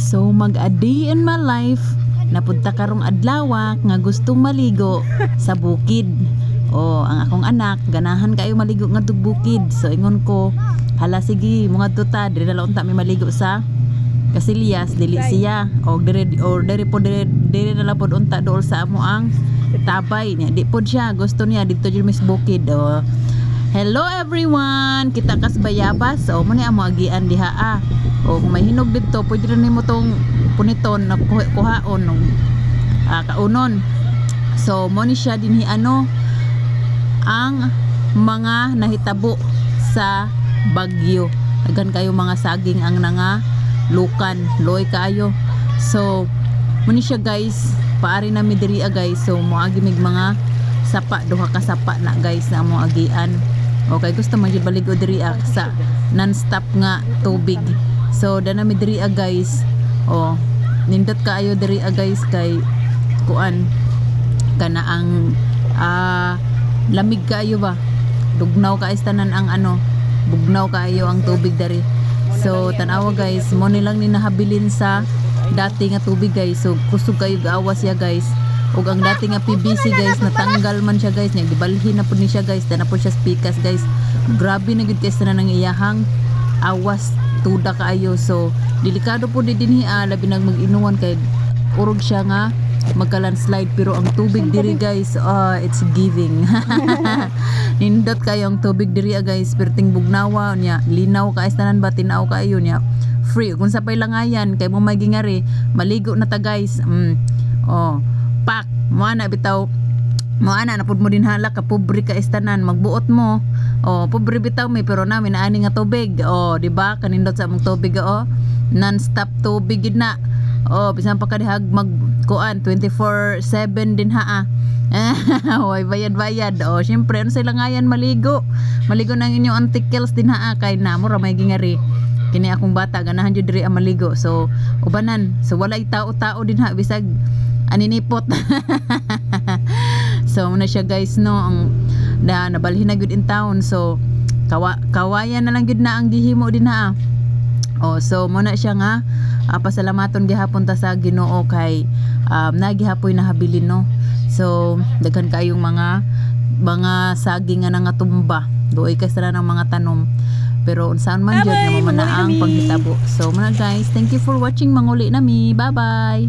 So mag-a day in my life, napunta karong adlaw nga gustong maligo sa bukid. Ang akong anak ganahan kayo maligo nga tug bukid. So ingon ko, hala sige, mga tuta dire na lang unta mi maligo sa Casillas, dili siya. Dire na lang pod unta dool sa amo ang tabay niya. Di pod siya gusto niya dito jud mis bukid. Hello everyone, kita kas bayabas. Mo ni amo agian diha kung may hinog dito, pwede rin mo tong puniton na kuhaon ng kaunon. So mo ni siya dinhi ang mga nahitabo sa bagyo. Agan kayo mga saging ang lukan, loy kayo. So mo ni siya guys, paari na mi diri guys. So moagi mig mga sapa, duha ka sapa na guys na mo agian. Okay, gusto man jud baligo diri sa non-stop nga tubig. So dana mi diri guys. Nindot kaayo diri guys kay kuan kana ang lamig kaayo ba. Dugnaw ka istanan ang bugnaw kaayo ang tubig diri. So tan-awa guys, mo ni lang ni nahabilin sa dati nga tubig guys. So kusog kayo gaawas ya guys. Ug ang dati nga PVC guys, natanggal man siya guys, nya gibalhin na pud ni siya guys, dana po siya spikas guys. Grabe na gud guys tanan ang iyahang awas tuda kaayo. So delikado po dinhi labi nang mag-inuwan kay urog siya nga magka-landslide. Pero ang tubig diri guys, it's giving. Nindot kayo ang tubig diri guys, perting bugnawa nya, linaw ka tanan ba, tinaw kaayo nya, free kung sa pailangayan kay mo magingari maligo na ta guys. Pak mo ana bitaw, mo ana napud mo din hala ka pobre ka istanan magbuot mo. Pobre bitaw mi pero namin ani nga tubig. Di ba kanindot sa among tubig non-stop tubig gid na. Bisan pa kadihag magkuan 24/7 din Hoy bayad. Syempre ano sa langayan maligo nang inyong antikels din kay namo ra may gingari. Kini akong bata ganahan jud diri maligo. So ubanan, so walay tao din bisag aninipot. So muna siya guys ang nabalhin na gud in town. So kawayan na lang gud na ang gihimo din so muna siya nga pasalamaton gihapon ta sa Ginoo kay nagihapoy nahabilin So daghan kayong mga saging nga nangatumba. Doy kay sara ng mga tanom. Pero unsaan man jud nga mamana ang panghitabo. So muna guys, thank you for watching, manguli nami. Bye bye.